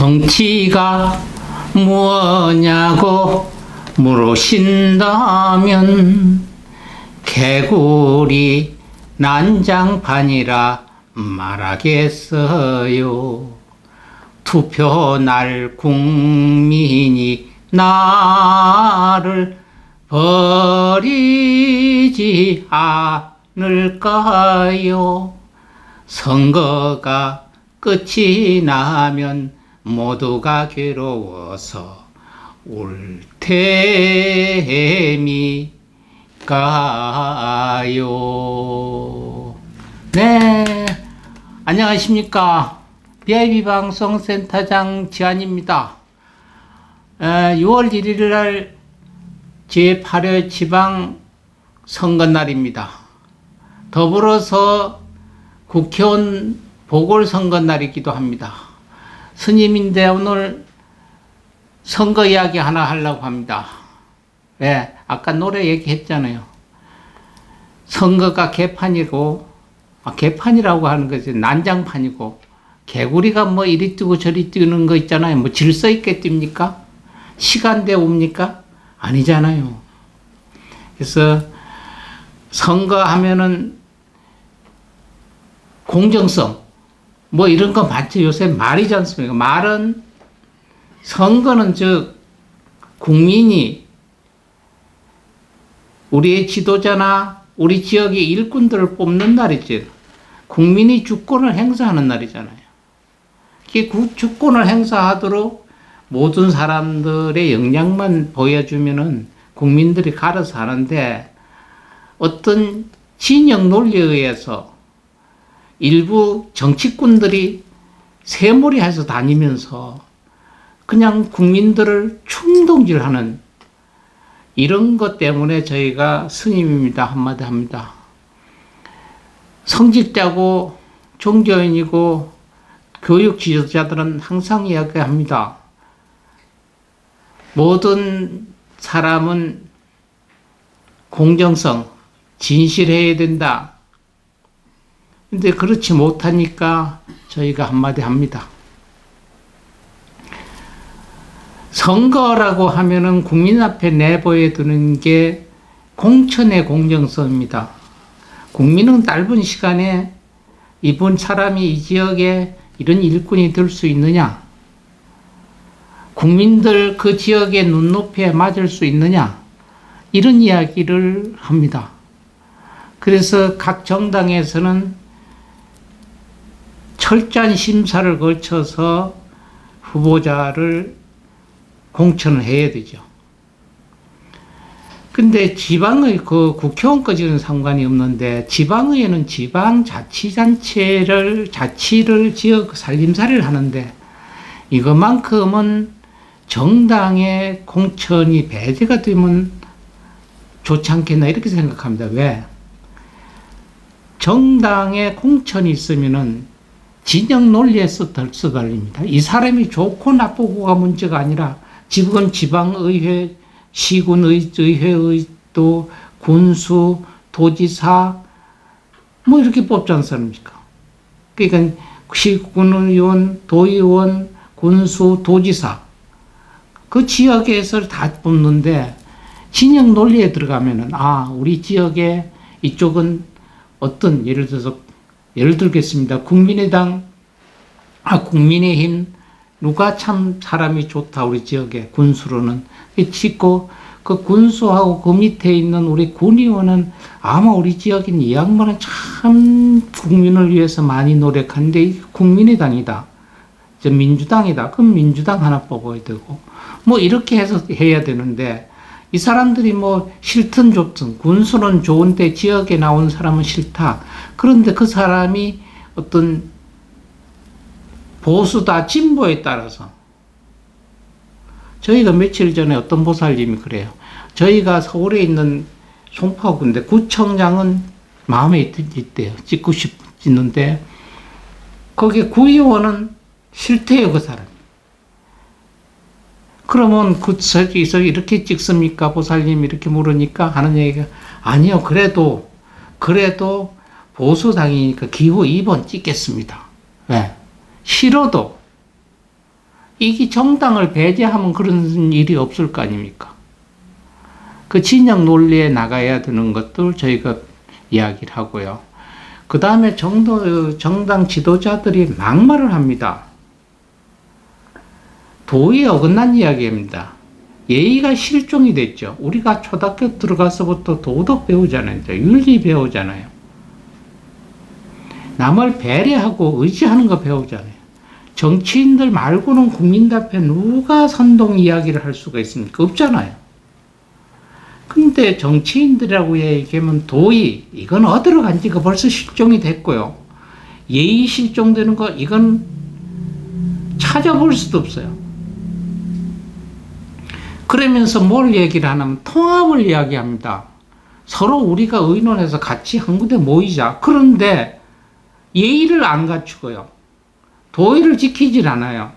정치가 뭐냐고 물으신다면 개구리 난장판이라 말하겠어요. 투표날 국민이 나를 버리지 않을까요? 선거가 끝이 나면 모두가 괴로워서 울 테니까요. 네, 안녕하십니까. BIB 방송센터장 지한입니다. 6월 1일 날 제8회 지방 선거날입니다. 더불어서 국회의원 보궐선거날이기도 합니다. 스님인데 오늘 선거 이야기 하나 하려고 합니다. 네, 아까 노래 얘기했잖아요. 선거가 개판이고, 개판이라고 하는 것이 난장판이고, 개구리가 뭐 이리 뛰고 저리 뛰는 거 있잖아요. 뭐 질서 있게 뜁니까? 시간대 옵니까? 아니잖아요. 그래서 선거하면은 공정성, 뭐 이런 거 많죠. 요새 말이지 않습니까? 말은, 선거는 즉 국민이 우리의 지도자나 우리 지역의 일꾼들을 뽑는 날이지. 국민이 주권을 행사하는 날이잖아요. 그 주권을 행사하도록 모든 사람들의 역량만 보여주면은 국민들이 갈아서 하는데, 어떤 진영 논리에 의해서 일부 정치꾼들이 새몰이해서 다니면서 그냥 국민들을 충동질하는 이런 것 때문에 저희가 스님입니다 한마디 합니다. 성직자고 종교인이고 교육 지도자들은 항상 이야기합니다. 모든 사람은 공정성, 진실해야 된다. 근데 그렇지 못하니까 저희가 한마디 합니다. 선거라고 하면은 국민 앞에 내보여 두는 게 공천의 공정성입니다. 국민은 짧은 시간에 이번 사람이 이 지역에 이런 일꾼이 될 수 있느냐? 국민들 그 지역의 눈높이에 맞을 수 있느냐? 이런 이야기를 합니다. 그래서 각 정당에서는 철저한 심사를 거쳐서 후보자를 공천을 해야 되죠. 근데 지방의 그 국회의원까지는 상관이 없는데, 지방의회는 지방자치단체를, 자치를 지역 살림살이를 하는데, 이것만큼은 정당의 공천이 배제가 되면 좋지 않겠나, 이렇게 생각합니다. 왜? 정당의 공천이 있으면은 진영 논리에 쓰달립니다. 이 사람이 좋고 나쁘고가 문제가 아니라, 지금 지방의회, 시군의회, 또 군수, 도지사, 뭐 이렇게 뽑지 않습니까? 그러니까 시군의원, 도의원, 군수, 도지사, 그 지역에서 다 뽑는데, 진영 논리에 들어가면은, 우리 지역에 이쪽은 어떤, 예를 들겠습니다. 국민의당, 국민의힘, 누가 참 사람이 좋다, 우리 지역에, 군수로는. 찍고, 그 군수하고 그 밑에 있는 우리 군의원은 아마 우리 지역인 이 양반은 참 국민을 위해서 많이 노력하는데, 이 국민의당이다. 민주당이다. 그럼 민주당 하나 뽑아야 되고, 뭐 이렇게 해서 해야 되는데, 이 사람들이 뭐 싫든 좋든, 군수는 좋은데 지역에 나온 사람은 싫다. 그런데 그 사람이 어떤 보수다, 진보에 따라서. 저희가 며칠 전에 어떤 보살님이 그래요. 저희가 서울에 있는 송파구인데 구청장은 마음에 있대요. 찍고 싶는데, 거기 구의원은 싫대요, 그 사람이. 그러면 저기서 이렇게 찍습니까? 보살님 이렇게 물으니까 하는 얘기가, 아니요, 그래도 보수당이니까 기호 2번 찍겠습니다. 왜? 싫어도 이게 정당을 배제하면 그런 일이 없을 거 아닙니까? 그 진영 논리에 나가야 되는 것들 저희가 이야기를 하고요. 그 다음에 정당 지도자들이 막말을 합니다. 도의에 어긋난 이야기입니다. 예의가 실종이 됐죠. 우리가 초등학교 들어가서부터 도덕 배우잖아요. 윤리 배우잖아요. 남을 배려하고 의지하는 거 배우잖아요. 정치인들 말고는 국민들 앞에 누가 선동 이야기를 할 수가 있습니까? 없잖아요. 근데 정치인들이라고 얘기하면 도의, 이건 어디로 간지 그 벌써 실종이 됐고요. 예의 실종되는 거, 이건 찾아볼 수도 없어요. 그러면서 뭘 얘기를 하냐면 통합을 이야기합니다. 서로 우리가 의논해서 같이 한 군데 모이자. 그런데 예의를 안 갖추고요. 도의를 지키질 않아요.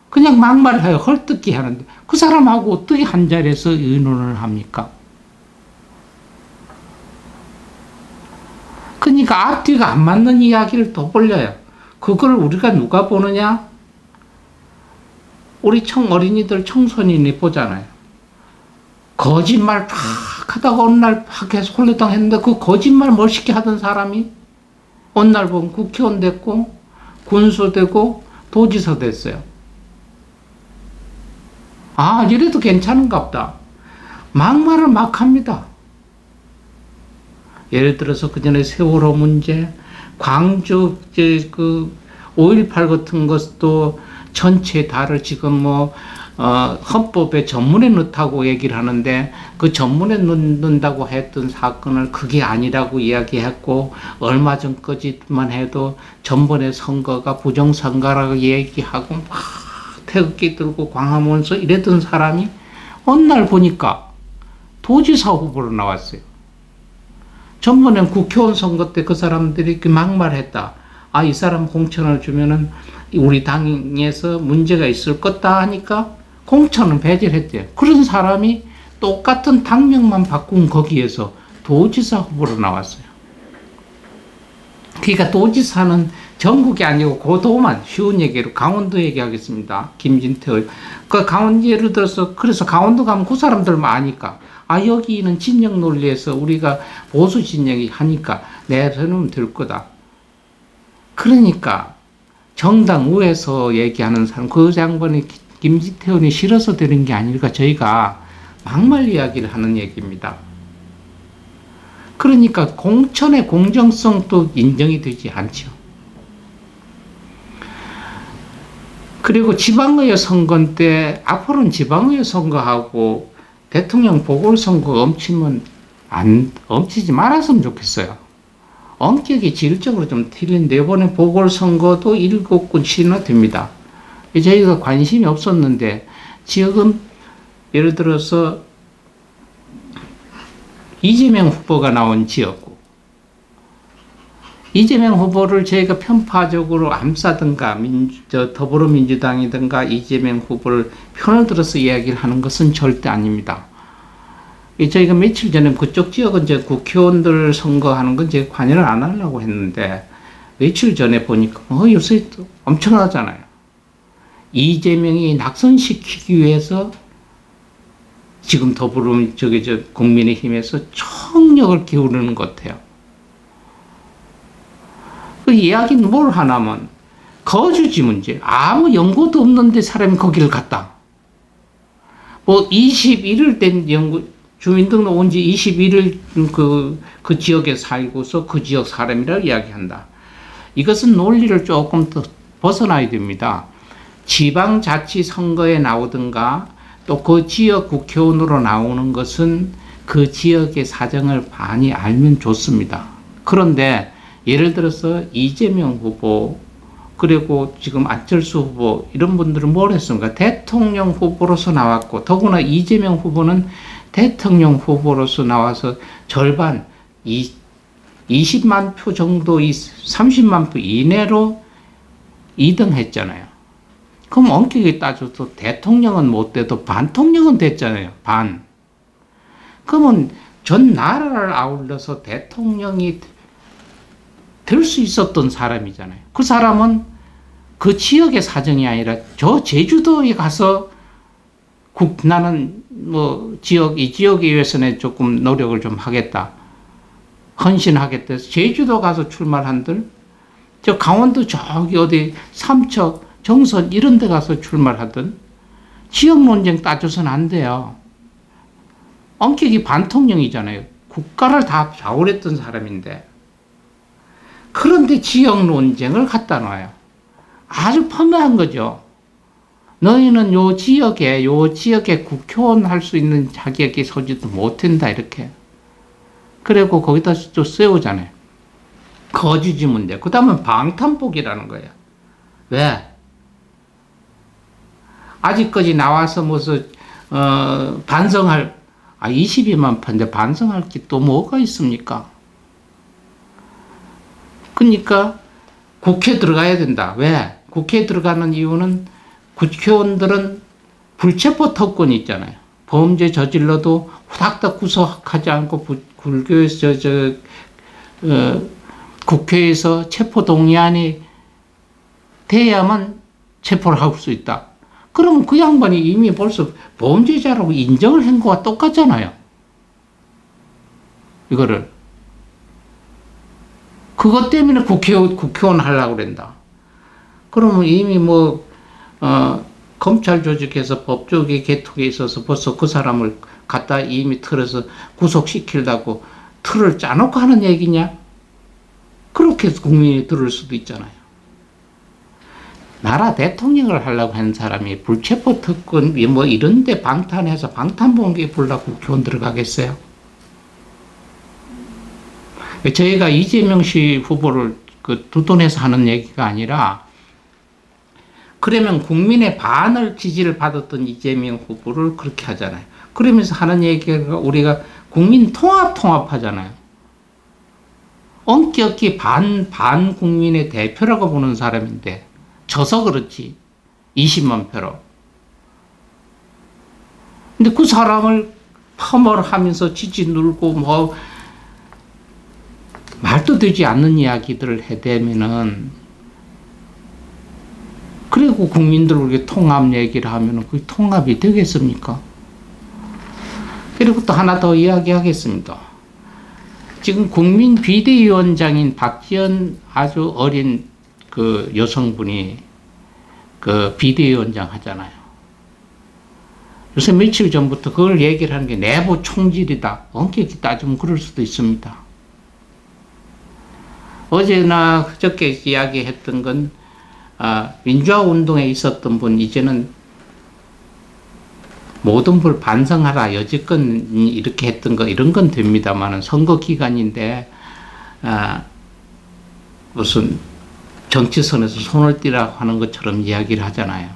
그냥 막말을 해요. 헐뜯기 하는데 그 사람하고 어떻게 한 자리에서 의논을 합니까? 그러니까 앞뒤가 안 맞는 이야기를 또 벌려요. 그걸 우리가 누가 보느냐? 우리 어린이들 청소년이 보잖아요. 거짓말 쫙 하다가 어느 날 계속 홀레당 했는데 그 거짓말 멋있게 하던 사람이 어느 날 보면 국회의원 됐고 군수 되고 도지사 됐어요. 아, 이래도 괜찮은가 보다. 막말을 막 합니다. 예를 들어서 그 전에 세월호 문제, 광주 그 5.18 같은 것도 전체 다를 지금 헌법에 전문에 넣다고 얘기를 하는데 그 전문에 넣는다고 했던 사건을 그게 아니라고 이야기했고 얼마 전까지만 해도 전번에 선거가 부정선거라고 얘기하고 막 태극기 들고 광화문에서 이랬던 사람이 어느 날 보니까 도지사 후보로 나왔어요. 전번엔 국회의원 선거 때 그 사람들이 막말했다. 아, 이 사람 공천을 주면은 우리 당에서 문제가 있을 거다 하니까 공천은 배제를 했대요. 그런 사람이 똑같은 당명만 바꾼 거기에서 도지사 후보로 나왔어요. 그러니까 도지사는 전국이 아니고 고도만, 쉬운 얘기로 강원도 얘기하겠습니다. 김진태. 그 강원도 예를 들어서 그래서 강원도 가면 그 사람들만 아니까 아, 여기는 진영 논리에서 우리가 보수 진영이 하니까 내려놓으면 될 거다. 그러니까 정당 우에서 얘기하는 사람, 그 장관이 김진태 의원이 싫어서 되는 게 아니라 저희가 막말 이야기를 하는 얘기입니다. 그러니까 공천의 공정성도 인정이 되지 않죠. 그리고 지방의회 선거 때 앞으로는 지방의회 선거하고 대통령 보궐선거 엄치지 말았으면 좋겠어요. 엄격히 질적으로 좀 틀린데 이번에 보궐선거도 7곳이나 됩니다. 저희가 관심이 없었는데 지역은 예를 들어서 이재명 후보가 나온 지역구, 이재명 후보를 저희가 편파적으로 암사든가 더불어민주당이든가 이재명 후보를 편을 들어서 이야기를 하는 것은 절대 아닙니다. 저희가 며칠 전에 그쪽 지역은 이제 국회의원들 선거하는 건 제가 관여를 안 하려고 했는데 며칠 전에 보니까 요새 엄청나잖아요. 이재명이 낙선시키기 위해서 지금 국민의힘에서 총력을 기울이는 것 같아요. 그 이야기는 뭘 하냐면 거주지 문제. 아무 연고도 없는데 사람이 거기를 갔다. 21일 된 주민등록 온 지 21일 그 지역에 살고서 그 지역 사람이라고 이야기한다. 이것은 논리를 조금 더 벗어나야 됩니다. 지방자치선거에 나오든가 또 그 지역 국회의원으로 나오는 것은 그 지역의 사정을 많이 알면 좋습니다. 그런데 예를 들어서 이재명 후보 그리고 지금 안철수 후보 이런 분들은 뭘 했습니까? 대통령 후보로서 나왔고 더구나 이재명 후보는 대통령 후보로서 나와서 절반 20만 표 정도 30만 표 이내로 2등 했잖아요. 그럼 엄격히 따져도 대통령은 못 돼도 반통령은 됐잖아요. 반. 그러면 전 나라를 아울러서 대통령이 될 수 있었던 사람이잖아요. 그 사람은 그 지역의 사정이 아니라 저 제주도에 가서 나는 뭐 이 지역에 위해서는 조금 노력을 좀 하겠다. 헌신하겠다. 제주도 가서 출마한들, 저 강원도 저기 어디 삼척, 정선 이런 데 가서 출마하든 지역 논쟁 따져서는 안 돼요. 엄격히 반통령이잖아요. 국가를 다 좌우했던 사람인데. 그런데 지역 논쟁을 갖다 놔요. 아주 뻔한 거죠. 너희는 요 지역에 국회의원 할 수 있는 자격이 서지도 못한다, 이렇게. 그리고 거기다 또 세우잖아요. 거주지 문제. 그 다음은 방탄복이라는 거예요. 왜? 아직까지 나와서 무슨, 반성할, 22만 편데 반성할 게 또 뭐가 있습니까? 그러니까 국회 들어가야 된다. 왜? 국회에 들어가는 이유는 국회의원들은 불체포 특권이 있잖아요. 범죄 저질러도 후닥닥 구속하지 않고 국회에서 국회에서 체포 동의안이 돼야만 체포를 할 수 있다. 그러면 그 양반이 이미 벌써 범죄자라고 인정을 한 거와 똑같잖아요. 이거를. 그것 때문에 국회의원 하려고 그런다. 그러면 이미 검찰 조직에서 법조계 개통에 있어서 벌써 그 사람을 갖다 이미 틀어서 구속시키려고 틀을 짜놓고 하는 얘기냐? 그렇게 해서 국민이 들을 수도 있잖아요. 나라 대통령을 하려고 하는 사람이 불체포 특권 뭐 이런 데 방탄해서 방탄봉기에 불라고 국회의원 들어가겠어요? 저희가 이재명 씨 후보를 두둔해서 하는 얘기가 아니라, 그러면 국민의 반을 지지를 받았던 이재명 후보를 그렇게 하잖아요. 그러면서 하는 얘기가 우리가 국민 통합하잖아요. 엄격히 반 국민의 대표라고 보는 사람인데, 져서 그렇지. 20만 표로. 근데 그 사람을 폄하하면서 지지 누르고 말도 되지 않는 이야기들을 해대면은, 그리고 국민들 우리가 통합 얘기를 하면은 그 통합이 되겠습니까? 그리고 또 하나 더 이야기하겠습니다. 지금 국민 비대위원장인 박지원 아주 어린 그 여성분이 그 비대위원장 하잖아요. 요새 며칠 전부터 그걸 얘기를 하는 게 내부 총질이다. 엄격히 따지면 그럴 수도 있습니다. 어제나 그저께 이야기했던 건 민주화 운동에 있었던 분 이제는 모든 걸 반성하라. 여지껏 이렇게 했던 거 이런 건 됩니다만은 선거 기간인데 무슨 정치선에서 손을 떼라고 하는 것처럼 이야기를 하잖아요.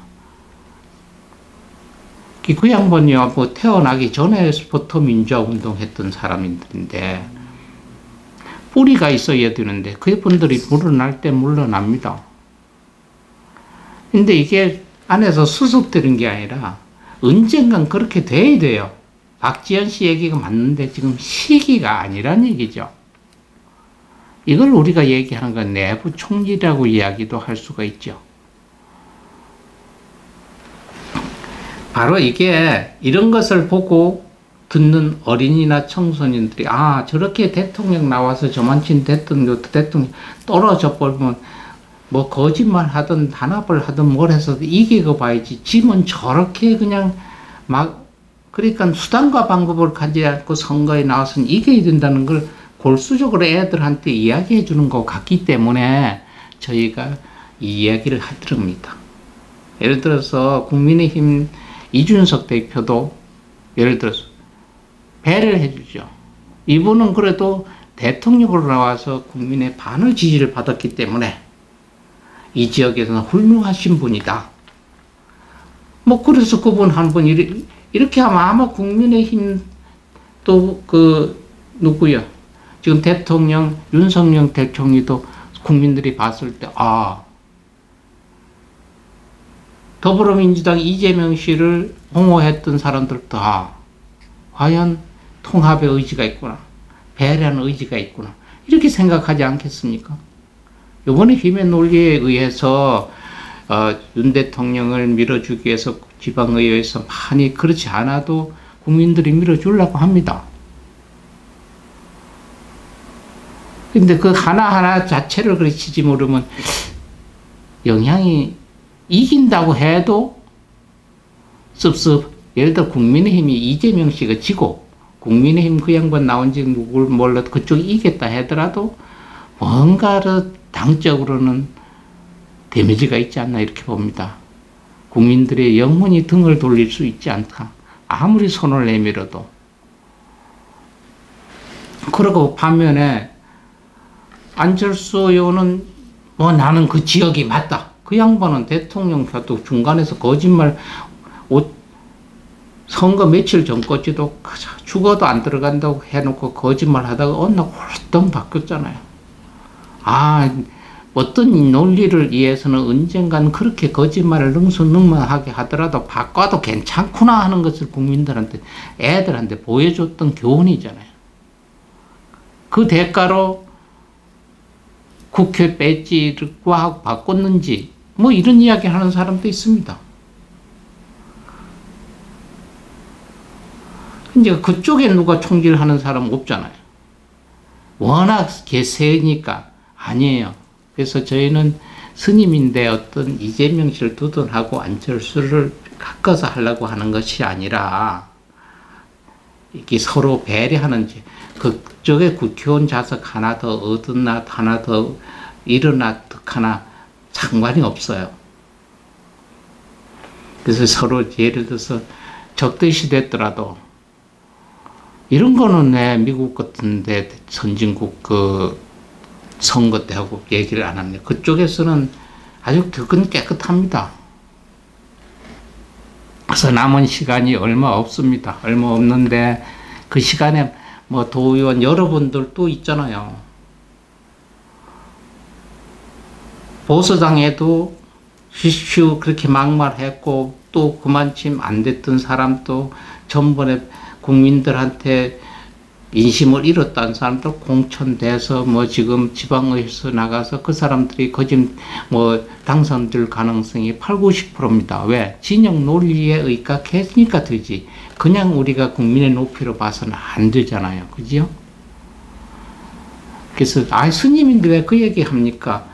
그 양반이 뭐 태어나기 전에부터 민주화 운동했던 사람인데 뿌리가 있어야 되는데 그분들이 물러날 때 물러납니다. 근데 이게 안에서 수습되는 게 아니라 언젠간 그렇게 돼야 돼요. 박지원 씨 얘기가 맞는데 지금 시기가 아니란 얘기죠. 이걸 우리가 얘기하는 건 내부 총질이라고 이야기도 할 수가 있죠. 바로 이게 이런 것을 보고 듣는 어린이나 청소년들이 저렇게 대통령 나와서 저만친 대통령 떨어져 버리면 뭐 거짓말 하든 단합을 하든 뭘 해서 이기고 봐야지. 지면 저렇게 그냥 그러니까 수단과 방법을 가지지 않고 선거에 나와서는 이겨야 된다는 걸 골수적으로 애들한테 이야기해 주는 것 같기 때문에 저희가 이 이야기를 하드립니다. 예를 들어서 국민의힘 이준석 대표도 예를 들어서 배를 해주죠. 이분은 그래도 대통령으로 나와서 국민의 반을 지지를 받았기 때문에 이 지역에서는 훌륭하신 분이다. 뭐 그래서 그분 한 분 이렇게 하면 아마 국민의힘 또 누구야? 지금 대통령 윤석열 대통령도 국민들이 봤을 때 더불어민주당 이재명 씨를 옹호했던 사람들도 과연 통합의 의지가 있구나. 배려하는 의지가 있구나. 이렇게 생각하지 않겠습니까? 이번에 힘의 논리에 의해서 윤 대통령을 밀어주기 위해서 지방의회에서 많이 그렇지 않아도 국민들이 밀어주려고 합니다. 근데 그 하나하나 자체를 그르치지 모르면 영향이 이긴다고 해도 습습. 예를 들어 국민의힘이 이재명 씨가 지고 국민의힘 그 양반 나온지 누굴 몰라도 그쪽이 이겼다 하더라도 뭔가를 당적으로는 데미지가 있지 않나 이렇게 봅니다. 국민들의 영혼이 등을 돌릴 수 있지 않다. 아무리 손을 내밀어도. 그리고 반면에 안철수 의원은 뭐 나는 그 지역이 맞다. 그 양반은 대통령 표도 중간에서 거짓말 선거 며칠 전 거지도 죽어도 안 들어간다고 해놓고 거짓말 하다가 어느 날 홀덩 바뀌었잖아요. 어떤 논리를 위해서는 언젠간 그렇게 거짓말을 능수능란하게 하더라도 바꿔도 괜찮구나 하는 것을 국민들한테, 애들한테 보여줬던 교훈이잖아요. 그 대가로 국회 배지와 바꿨는지 뭐 이런 이야기 하는 사람도 있습니다. 이제 그쪽에 누가 총질하는 사람 없잖아요. 워낙 개세니까. 아니에요. 그래서 저희는 스님인데 어떤 이재명 씨를 두둔하고 안철수를 깎아서 하려고 하는 것이 아니라 이렇게 서로 배려하는지, 그쪽에 국회의원 좌석 하나 더 얻었나 하나 더 일어나 득하나 상관이 없어요. 그래서 서로 예를 들어서 적대시 됐더라도 이런 거는 왜 미국 같은데 선진국 그 선거 때 하고 얘기를 안 합니다. 그쪽에서는 아주 그건 깨끗합니다. 그래서 남은 시간이 얼마 없습니다. 얼마 없는데 그 시간에 뭐 도의원 여러분들도 있잖아요. 보수당에도 쉬쉬 그렇게 막말했고 또 그만침 안 됐던 사람도 전번에 국민들한테 인심을 잃었다는 사람들 공천돼서 뭐 지금 지방의회에서 나가서 그 사람들이 거짓 뭐 당선될 가능성이 80~90%입니다. 왜? 진영 논리에 의각했으니까 되지. 그냥 우리가 국민의 높이로 봐서는 안 되잖아요. 그죠? 그래서 스님인데 왜 그 얘기 합니까?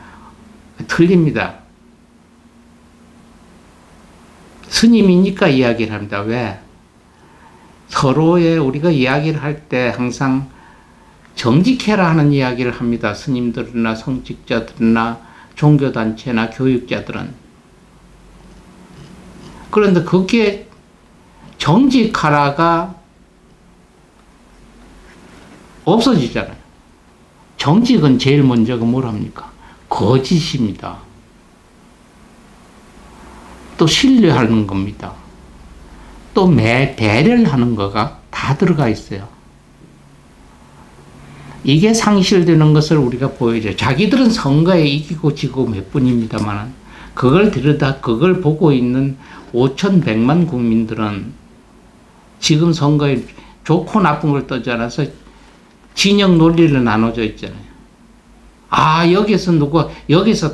틀립니다. 스님이니까 이야기를 합니다. 왜? 서로의 우리가 이야기를 할 때 항상 정직해라 하는 이야기를 합니다. 스님들이나 성직자들이나 종교단체나 교육자들은. 그런데 그게 정직하라가 없어지잖아요. 정직은 제일 먼저가 뭘 합니까? 거짓입니다. 또 신뢰하는 겁니다. 또 배려를 하는 거가 다 들어가 있어요. 이게 상실되는 것을 우리가 보여줘요. 자기들은 선거에 이기고 지고 몇 분입니다만 그걸 보고 있는 5,100만 국민들은 지금 선거에 좋고 나쁜 걸 떠지 않아서 진영 논리를 나눠져 있잖아요. 여기서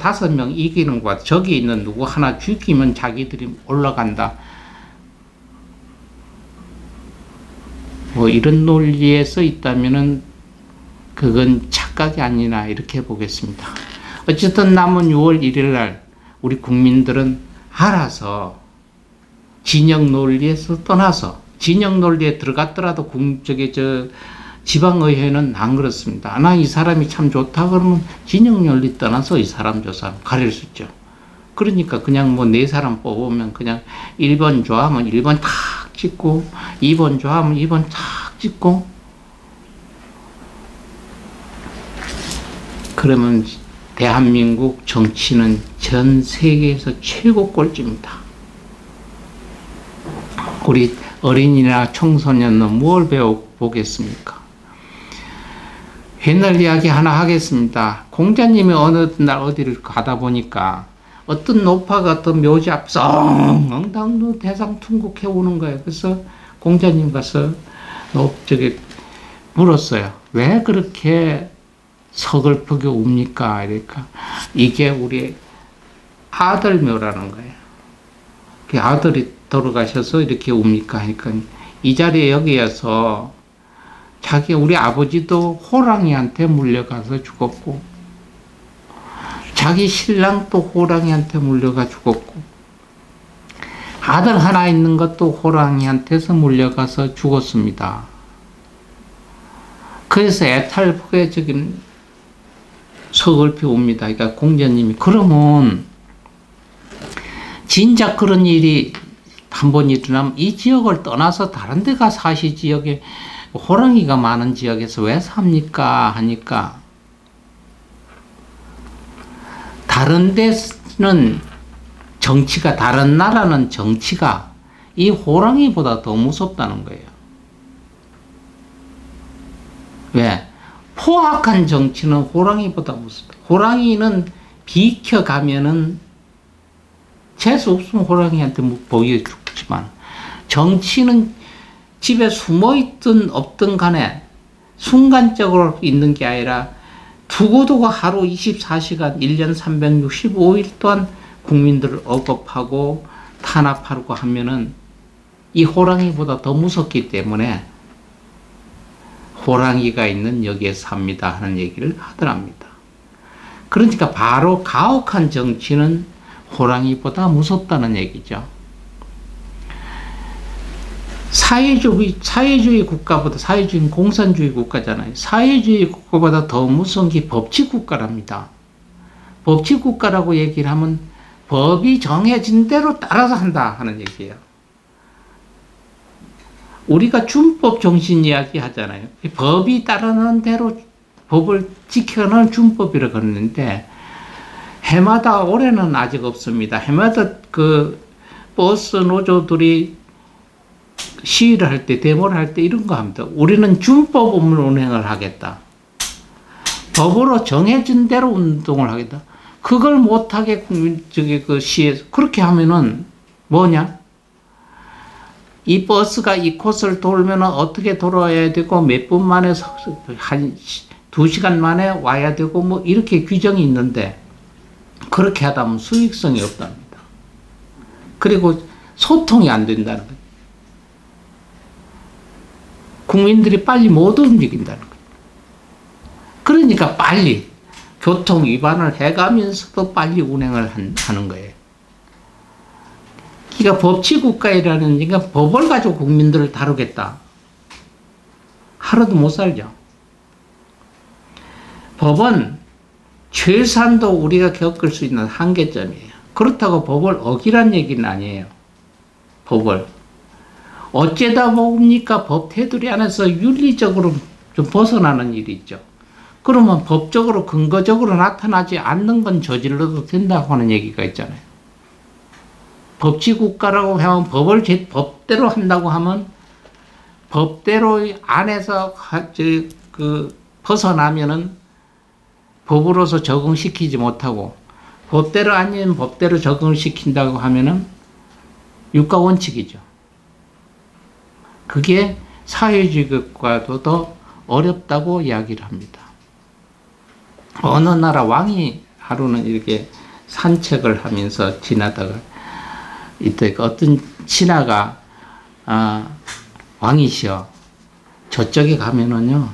5명 이기는 것 같아. 저기 있는 누구 하나 죽이면 자기들이 올라간다. 뭐 이런 논리에 써 있다면은 그건 착각이 아니나 이렇게 보겠습니다. 어쨌든 남은 6월 1일 날 우리 국민들은 알아서 진영 논리에서 떠나서 진영 논리에 들어갔더라도 지방의회는 안 그렇습니다. 이 사람이 참 좋다 그러면 진영 논리 떠나서 이 사람 저 사람 가릴 수 있죠. 그러니까 그냥 뭐 4사람 뽑으면 그냥 1번 좋아하면 1번 탁 찍고 2번 좋아하면 2번 탁 찍고 그러면 대한민국 정치는 전 세계에서 최고 꼴찌입니다. 우리 어린이나 청소년은 뭘 배워보겠습니까? 옛날 이야기 하나 하겠습니다. 공자님이 어느 날 어디를 가다 보니까 어떤 노파가 어떤 묘지 앞 엉당도 대상통곡해 오는 거예요. 그래서 공자님 가서 물었어요. 왜 그렇게 서글프게 웁니까? 이러니까 이게 우리 아들묘라는 거예요. 그 아들이 돌아가셔서 이렇게 웁니까 하니까 이 자리에 여기에서 우리 아버지도 호랑이한테 물려가서 죽었고, 자기 신랑도 호랑이한테 물려가 죽었고, 아들 하나 있는 것도 호랑이한테서 물려가서 죽었습니다. 그래서 애탈포괴적인 서글피 옵니다. 그러니까 공자님이, 그러면 진짜 그런 일이 한번 일어나면 이 지역을 떠나서 다른 데가 사시 지역에 호랑이가 많은 지역에서 왜 삽니까 하니까, 다른 데는 정치가, 다른 나라는 정치가 이 호랑이보다 더 무섭다는 거예요. 왜? 포악한 정치는 호랑이보다 무섭다. 호랑이는 비켜가면은 재수 없으면 호랑이한테 보여 죽지만, 정치는 집에 숨어있든 없든 간에 순간적으로 있는 게 아니라 두고두고 하루 24시간 1년 365일 동안 국민들을 억압하고 탄압하려고 하면은 이 호랑이보다 더 무섭기 때문에 호랑이가 있는 여기에 삽니다 하는 얘기를 하더랍니다. 그러니까 바로 가혹한 정치는 호랑이보다 무섭다는 얘기죠. 사회주의 국가보다, 사회주의는 공산주의 국가잖아요. 사회주의 국가보다 더 무서운 게 법치국가랍니다. 법치국가라고 얘기를 하면 법이 정해진 대로 따라서 한다 하는 얘기예요. 우리가 준법 정신 이야기 하잖아요. 법이 따르는 대로 법을 지켜는 준법이라고 그러는데, 해마다, 올해는 아직 없습니다. 해마다 그 버스 노조들이 시위를 할 때, 데모를 할 때 이런 거 합니다. 우리는 준법 없는 운행을 하겠다. 법으로 정해진 대로 운동을 하겠다. 그걸 못하게 그 시에서 그렇게 하면은 뭐냐? 이 버스가 이 코스를 돌면은 어떻게 돌아야 되고, 몇 분 만에, 한 2시간 만에 와야 되고, 뭐 이렇게 규정이 있는데, 그렇게 하다 보면 수익성이 없답니다. 그리고 소통이 안 된다는 거예요. 국민들이 빨리 못 움직인다는 거예요. 그러니까 빨리 교통 위반을 해가면서도 빨리 운행을 하는 거예요. 그러니까 법치국가이라는, 그러니까 법을 가지고 국민들을 다루겠다. 하루도 못 살죠. 법은 최소한도 우리가 겪을 수 있는 한계점이에요. 그렇다고 법을 어기란 얘기는 아니에요. 법을. 어째다 봅니까? 법 테두리 안에서 윤리적으로 좀 벗어나는 일이 있죠. 그러면 법적으로, 근거적으로 나타나지 않는 건 저질러도 된다고 하는 얘기가 있잖아요. 법치국가라고 하면 법대로 한다고 하면 법대로 안에서 벗어나면은 법으로서 적응시키지 못하고, 법대로 아니면 법대로 적응을 시킨다고 하면은 육가원칙이죠. 그게 사회주의 국가도 더 어렵다고 이야기를 합니다. 어느 나라 왕이 하루는 이렇게 산책을 하면서 지나다가, 이때 어떤 신하가, 왕이시여, 저쪽에 가면은요,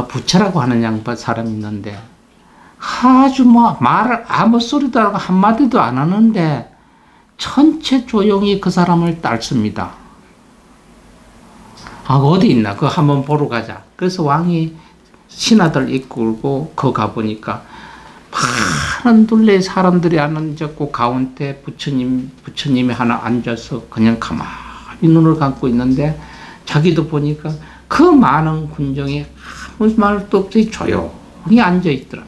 부처라고 하는 사람이 있는데, 아주 말을 아무 소리도 안 하고 한마디도 안 하는데, 전체 조용히 그 사람을 따릅니다. 어디 있나? 그거 한번 보러 가자. 그래서 왕이 신하들 이끌고 거 가보니까, 많은 둘레 사람들이 앉았고, 가운데 부처님이 하나 앉아서 그냥 가만히 눈을 감고 있는데, 자기도 보니까 그 많은 군정이 아무 말도 없이 조용히 앉아있더라.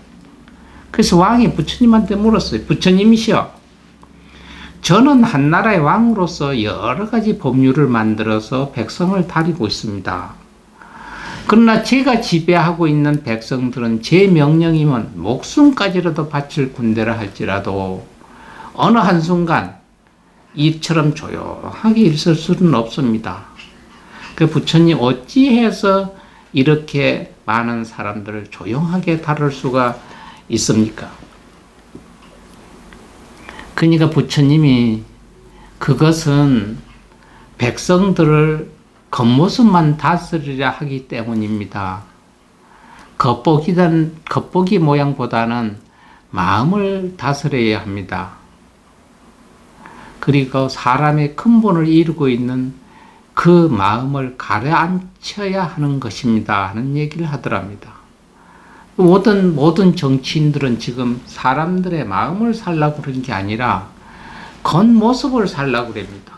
그래서 왕이 부처님한테 물었어요. 부처님이시여, 저는 한 나라의 왕으로서 여러 가지 법률을 만들어서 백성을 다리고 있습니다. 그러나 제가 지배하고 있는 백성들은 제 명령이면 목숨까지라도 바칠 군대라 할지라도 어느 한순간 이처럼 조용하게 있을 수는 없습니다. 그 부처님, 어찌해서 이렇게 많은 사람들을 조용하게 다룰 수가 있습니까? 그러니까 부처님이 그것은 백성들을 겉모습만 다스리려 하기 때문입니다. 겉보기 모양보다는 마음을 다스려야 합니다. 그리고 사람의 근본을 이루고 있는 그 마음을 가라앉혀야 하는 것입니다 하는 얘기를 하더랍니다. 모든 정치인들은 지금 사람들의 마음을 살라고 그런 게 아니라 겉모습을 살라고 그럽니다.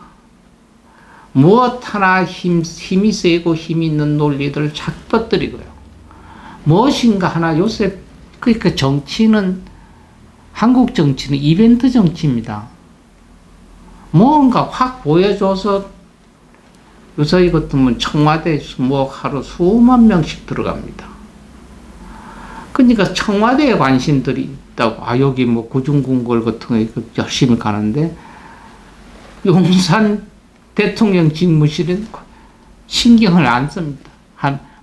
무엇 하나 힘이 세고 힘이 있는 논리들을 착 뻗들이고요. 무엇인가 하나 요새, 그러니까 정치는, 한국 정치는 이벤트 정치입니다. 뭔가 확 보여줘서 요새 같으면 청와대 뭐 하루 수만 명씩 들어갑니다. 그러니까 청와대에 관심들이 있다고, 여기 뭐 구중궁궐 같은 거 열심히 가는데, 용산 대통령 집무실은 신경을 안 씁니다.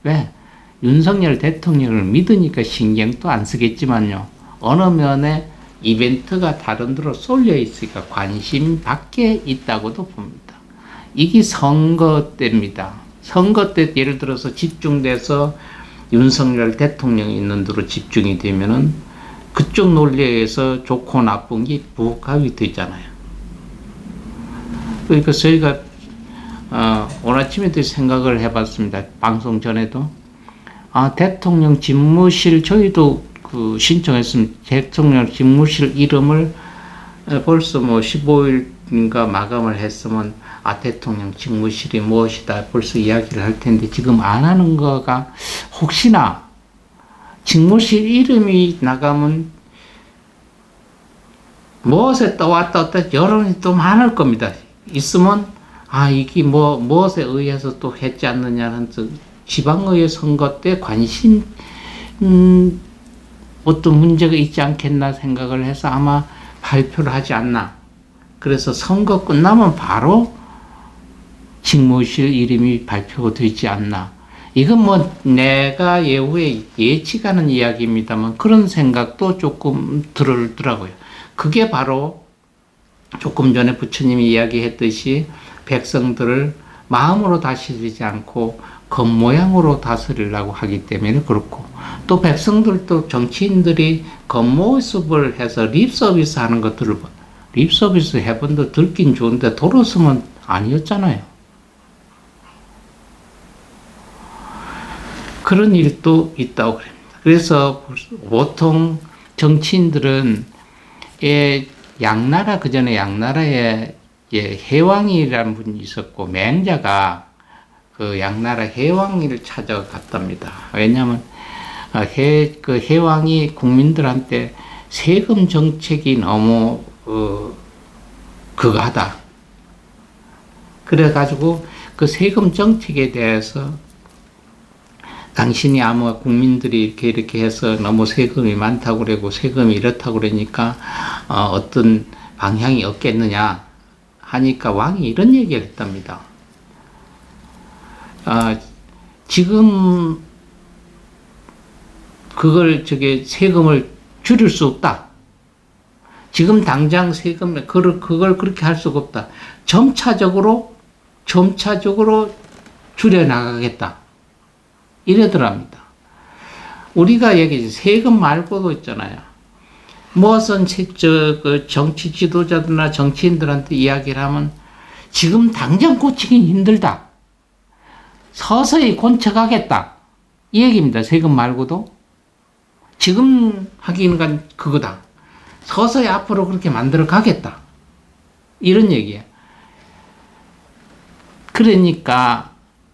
왜? 윤석열 대통령을 믿으니까 신경도 안 쓰겠지만요. 어느 면에 이벤트가 다른 데로 쏠려 있으니까 관심 밖에 있다고도 봅니다. 이게 선거 때입니다. 선거 때 예를 들어서 집중돼서 윤석열 대통령이 있는 데로 집중이 되면은 그쪽 논리에 의해서 좋고 나쁜 게 부각이 되잖아요. 그러니까 저희가 오늘 아침에도 생각을 해봤습니다. 방송 전에도 대통령 집무실, 저희도 신청했습니다. 대통령 집무실 이름을 벌써 뭐 15일인가 마감을 했으면 대통령 집무실이 무엇이다 벌써 이야기를 할 텐데 지금 안 하는 거가, 혹시나 집무실 이름이 나가면 무엇에 떠왔다 여론이 또 많을 겁니다. 있으면 이게 무엇에 의해서 또 했지 않느냐는 지방의회 선거 때 관심 어떤 문제가 있지 않겠나 생각을 해서 아마 발표를 하지 않나. 그래서 선거 끝나면 바로 집무실 이름이 발표가 되지 않나. 이건 뭐 내가 예후에 예측하는 이야기입니다만 그런 생각도 조금 들더라고요. 그게 바로 조금 전에 부처님이 이야기했듯이 백성들을 마음으로 다스리지 않고 겉모양으로 다스리려고 하기 때문에 그렇고, 또 백성들도 정치인들이 겉모습을 해서 립서비스 하는 것들을 립서비스 해본도 듣긴 좋은데 돌아서면 아니었잖아요. 그런 일도 있다고 그럽니다. 그래서 보통 정치인들은 양나라, 그 전에 양나라에 해왕이라는 분이 있었고, 맹자가 그 양나라 해왕이를 찾아갔답니다. 왜냐하면 그 해왕이 국민들한테 세금 정책이 너무 그거하다. 그래가지고 그 세금 정책에 대해서 당신이 아마 국민들이 이렇게 해서 너무 세금이 많다고 그러고 세금이 이렇다고 그러니까 어떤 방향이 없겠느냐 하니까 왕이 이런 얘기를 했답니다. 지금 세금을 줄일 수 없다. 지금 당장 세금을 그걸 그렇게 할 수가 없다. 점차적으로 줄여나가겠다. 이러더랍니다. 우리가 얘기지 세금 말고도 있잖아요. 무엇은 정치 지도자들이나 정치인들한테 이야기를 하면 지금 당장 고치기 힘들다. 서서히 고쳐가겠다. 이 얘기입니다. 세금 말고도. 지금 하기는 그거다. 서서히 앞으로 그렇게 만들어 가겠다. 이런 얘기예요. 그러니까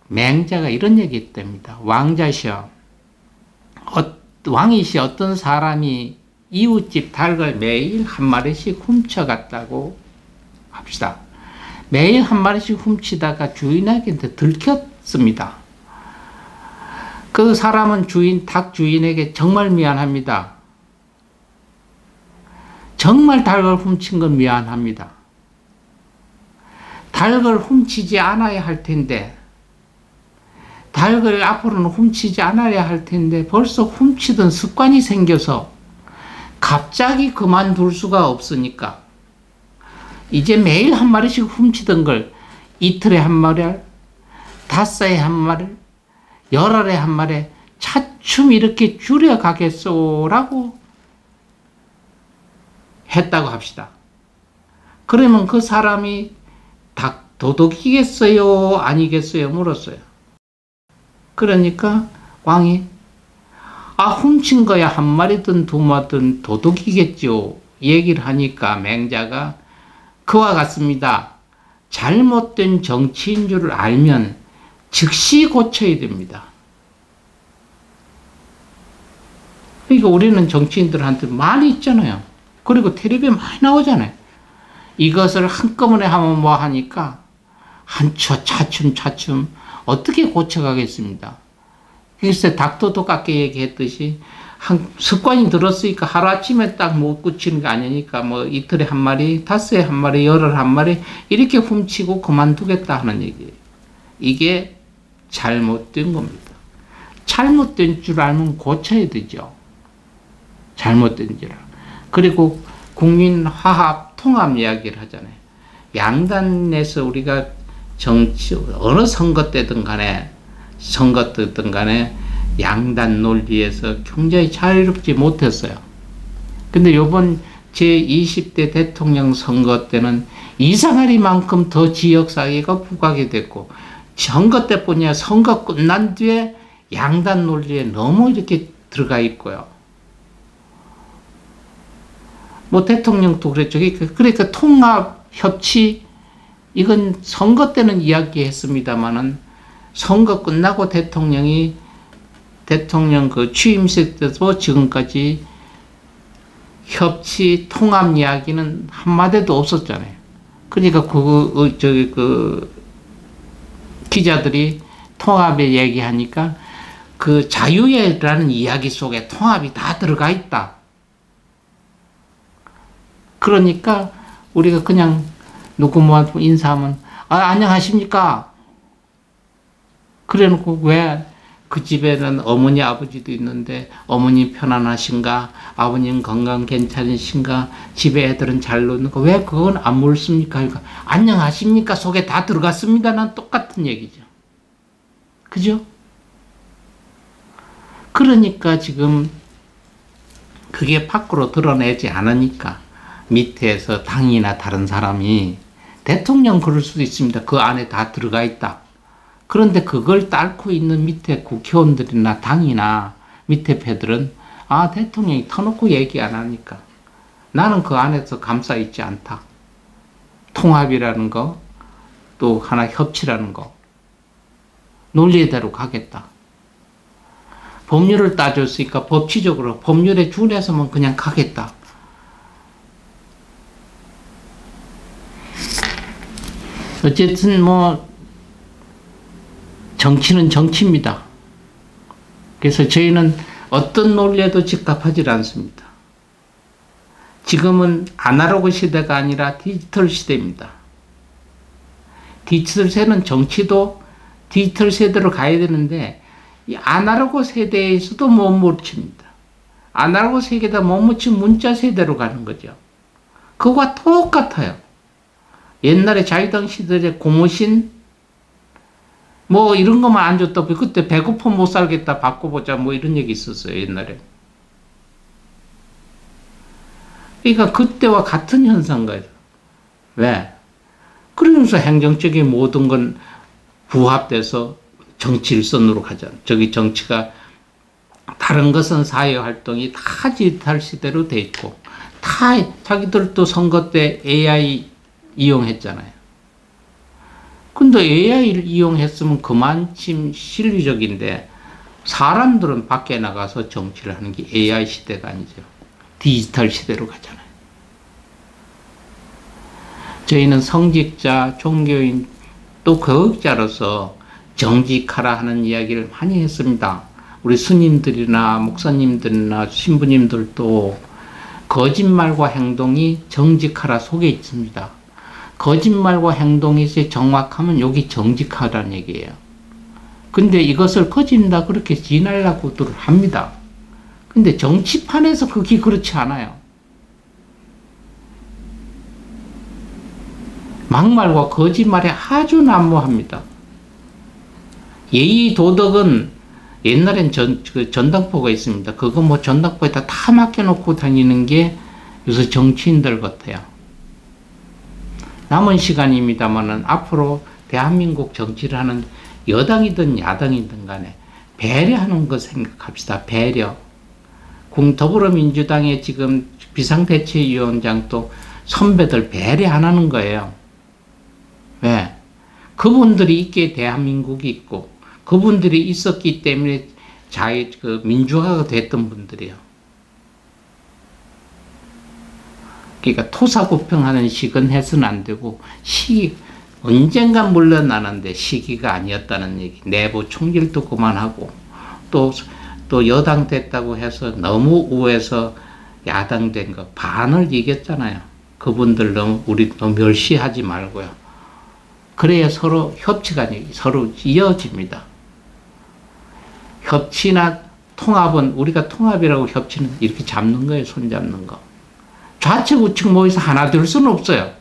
맹자가 이런 얘기 했답니다. 왕자시여, 왕이시 어떤 사람이 이웃집 닭을 매일 한 마리씩 훔쳐갔다고 합시다. 매일 한 마리씩 훔치다가 주인에게 들켰습니다. 그 사람은 닭 주인에게 정말 미안합니다. 정말 닭을 훔친 건 미안합니다. 닭을 훔치지 않아야 할 텐데, 닭을 앞으로는 훔치지 않아야 할 텐데 벌써 훔치던 습관이 생겨서 갑자기 그만둘 수가 없으니까 이제 매일 한 마리씩 훔치던 걸 이틀에 한 마리, 닷새에 한 마리, 열흘에 한 마리 차츰 이렇게 줄여가겠소라고 했다고 합시다. 그러면 그 사람이 도둑이겠어요? 아니겠어요? 물었어요. 그러니까 왕이 훔친 거야 한 마리든 두 마리든 도둑이겠죠. 얘기를 하니까 맹자가 그와 같습니다. 잘못된 정치인 줄 알면 즉시 고쳐야 됩니다. 그러니까 우리는 정치인들한테 많이 있잖아요. 그리고 텔레비에 많이 나오잖아요. 이것을 한꺼번에 하면 뭐 하니까 차츰 어떻게 고쳐가겠습니다. 글쎄 닥터 똑같게 얘기했듯이 습관이 들었으니까 하루아침에 딱 못 고치는 게 아니니까 뭐 이틀에 한 마리, 닷새에 한 마리, 열흘에 한 마리 이렇게 훔치고 그만두겠다 하는 얘기예요. 이게 잘못된 겁니다. 잘못된 줄 알면 고쳐야 되죠. 잘못된 줄 알고. 그리고 국민 화합 통합 이야기를 하잖아요. 양단에서 우리가 정치 어느 선거 때든 간에 양단 논리에서 굉장히 자유롭지 못했어요. 근데 요번 제20대 대통령 선거 때는 이상하리만큼 더 지역사회가 부각이 됐고, 선거 때뿐이야 선거 끝난 뒤에 양단 논리에 너무 이렇게 들어가 있고요. 뭐 대통령도 그랬죠. 그러니까 통합, 협치, 이건 선거 때는 이야기했습니다만은 선거 끝나고 대통령 그 취임식 때도 지금까지 협치, 통합 이야기는 한마디도 없었잖아요. 그러니까 기자들이 통합에 얘기하니까 그 자유회라는 이야기 속에 통합이 다 들어가 있다. 그러니까 우리가 그냥 누구 뭐 인사하면 안녕하십니까? 그래놓고 왜 그 집에는 어머니 아버지도 있는데 어머니 편안하신가? 아버님 건강 괜찮으신가? 집에 애들은 잘 노는가? 왜 그건 안 물습니까? 그러니까 안녕하십니까? 속에 다 들어갔습니다는 똑같은 얘기죠. 그죠? 그러니까 지금 그게 밖으로 드러내지 않으니까 밑에서 당이나 다른 사람이 대통령 그럴 수도 있습니다. 그 안에 다 들어가 있다. 그런데 그걸 딸고 있는 밑에 국회의원들이나 당이나 밑에 패들은 대통령이 터놓고 얘기 안 하니까 나는 그 안에서 감싸 있지 않다. 통합이라는 거, 또 하나 협치라는 거, 논리대로 가겠다. 법률을 따졌으니까 법치적으로 법률에 준해서만 그냥 가겠다. 어쨌든 뭐 정치는 정치입니다. 그래서 저희는 어떤 논리에도 집합하지 않습니다. 지금은 아날로그 시대가 아니라 디지털 시대입니다. 디지털 세대는 정치도 디지털 세대로 가야 되는데 이 아날로그 세대에서도 못 묻힙니다. 아날로그 세대에다 못 묻힌 문자 세대로 가는 거죠. 그거와 똑같아요. 옛날에 자유당 시절에 고무신 뭐 이런 것만 안 줬다. 그때 배고파 못 살겠다. 바꿔보자. 뭐 이런 얘기 있었어요. 옛날에. 그러니까 그때와 같은 현상가요. 왜? 그러면서 행정적인 모든 건 부합돼서 정치 일선으로 가잖아요. 정치가 다른 것은 사회활동이 다 디지털 시대로 돼 있고 다 자기들도 선거 때 AI 이용했잖아요. 근데 AI를 이용했으면 그만큼 실리적인데 사람들은 밖에 나가서 정치를 하는 게 AI 시대가 아니죠. 디지털 시대로 가잖아요. 저희는 성직자, 종교인, 또 교육자로서 정직하라 하는 이야기를 많이 했습니다. 우리 스님들이나 목사님들이나 신부님들도 거짓말과 행동이 정직하라 속에 있습니다. 거짓말과 행동이 정확하면 여기 정직하다는 얘기예요. 근데 이것을 거짓다 그렇게 지나려고들 합니다. 근데 정치판에서 그게 그렇지 않아요. 막말과 거짓말에 아주 난무합니다. 예의 도덕은 옛날엔 전당포가 있습니다. 그거 뭐 전당포에다 다 맡겨놓고 다니는 게 요새 정치인들 같아요. 남은 시간입니다만은 앞으로 대한민국 정치를 하는 여당이든 야당이든 간에 배려하는 거 생각합시다. 배려. 더불어민주당의 지금 비상대책위원장도 선배들 배려 안 하는 거예요. 왜? 그분들이 있기에 대한민국이 있고 그분들이 있었기 때문에 민주화가 됐던 분들이에요. 그러니까 토사구팽하는 식은 해서는 안 되고 언젠간 물러나는데 시기가 아니었다는 얘기. 내부 총질도 그만하고 또 여당 됐다고 해서 너무 우해서 야당 된 거 반을 이겼잖아요. 그분들 우리 너무 멸시하지 말고요. 그래야 서로 협치가 서로 이어집니다. 협치나 통합은 우리가 통합이라고 협치는 이렇게 잡는 거예요. 손 잡는 거. 좌측 우측 모여서 하나 될 수는 없어요.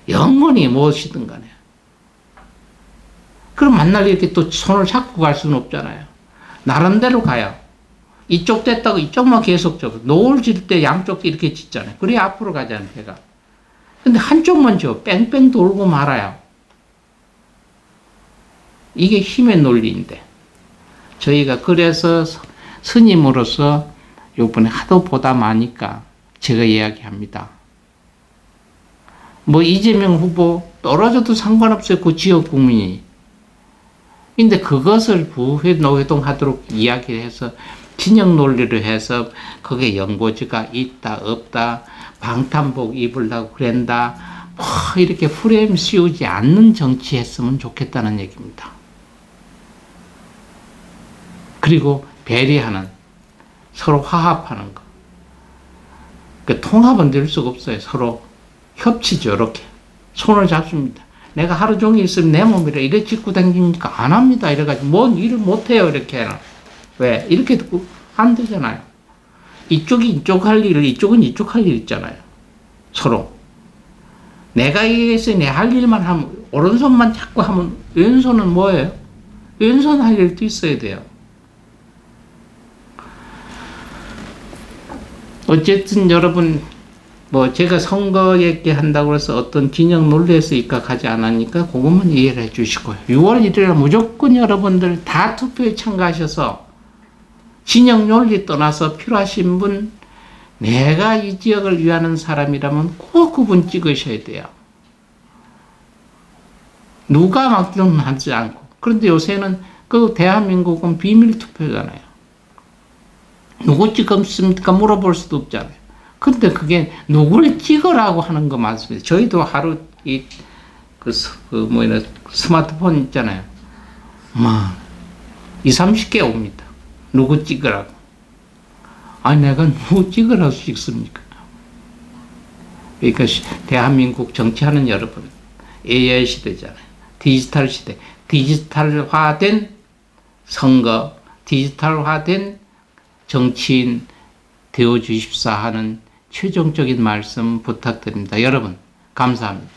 영원히 무엇이든 간에. 그럼 만날 이렇게 또 손을 잡고 갈 수는 없잖아요. 나름대로 가요. 이쪽 됐다고 이쪽만 계속 줘. 노을 질 때 양쪽 이렇게 짓잖아요. 그래야 앞으로 가잖아요, 배가. 근데 한쪽만 줘. 뺑뺑 돌고 말아요. 이게 힘의 논리인데. 저희가 그래서 스님으로서 요번에 하도 보다 마니까 제가 이야기합니다. 뭐 이재명 후보 떨어져도 상관없어요. 그 지역 국민이. 근데 그것을 부회노회동하도록 이야기해서 진영 논리를 해서 그게 연고지가 있다 없다 방탄복 입으려고 그런다 뭐 이렇게 프레임 씌우지 않는 정치 했으면 좋겠다는 얘기입니다. 그리고 배려하는 서로 화합하는 거. 그 통합은 될 수가 없어요. 서로 협치죠. 이렇게 손을 잡습니다. 내가 하루 종일 있으면 내 몸이라 이래 짚고 다니니까 안 합니다. 이래가지고 뭔 일을 못해요. 이렇게는. 왜? 이렇게 듣고 안 되잖아요. 이쪽이 이쪽 할 일을 이쪽은 이쪽 할 일 있잖아요. 서로. 내가 얘기했어요. 내 할 일만 하면 오른손만 자꾸 하면 왼손은 뭐예요? 왼손 할 일도 있어야 돼요. 어쨌든 여러분 뭐 제가 선거 얘기한다고 해서 어떤 진영 논리에서 입각하지 않으니까 그것만 이해를 해 주시고요. 6월 1일에 무조건 여러분들 다 투표에 참가하셔서 진영 논리 떠나서 필요하신 분 내가 이 지역을 위하는 사람이라면 꼭 그분 찍으셔야 돼요. 누가 막든 하지 않고. 그런데 요새는 그 대한민국은 비밀 투표잖아요. 누구 찍었습니까? 물어볼 수도 없잖아요. 근데 그게 누구를 찍으라고 하는 거 맞습니다. 저희도 하루 스마트폰 있잖아요. 막 20-30개 옵니다. 누구 찍으라고. 아니 내가 누구 찍으라고 찍습니까? 그러니까 대한민국 정치하는 여러분 AI 시대잖아요. 디지털 시대. 디지털화된 선거, 디지털화된 정치인 되어 주십사 하는 최종적인 말씀 부탁드립니다. 여러분 감사합니다.